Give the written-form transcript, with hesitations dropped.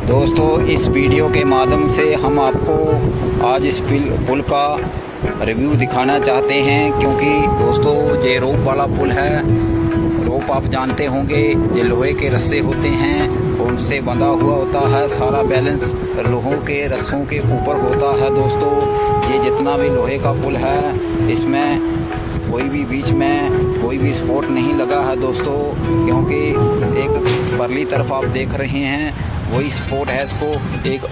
दोस्तों इस वीडियो के माध्यम से हम आपको आज इस पुल का रिव्यू दिखाना चाहते हैं, क्योंकि दोस्तों ये रोप वाला पुल है। रोप आप जानते होंगे, ये लोहे के रस्से होते हैं, उनसे बंधा हुआ होता है। सारा बैलेंस लोहों के रस्सों के ऊपर होता है। दोस्तों ये जितना भी लोहे का पुल है, इसमें कोई भी बीच में कोई भी सपोर्ट नहीं लगा है दोस्तों, क्योंकि एक परली तरफ आप देख रहे हैं वही सपोर्ट है। इसको एक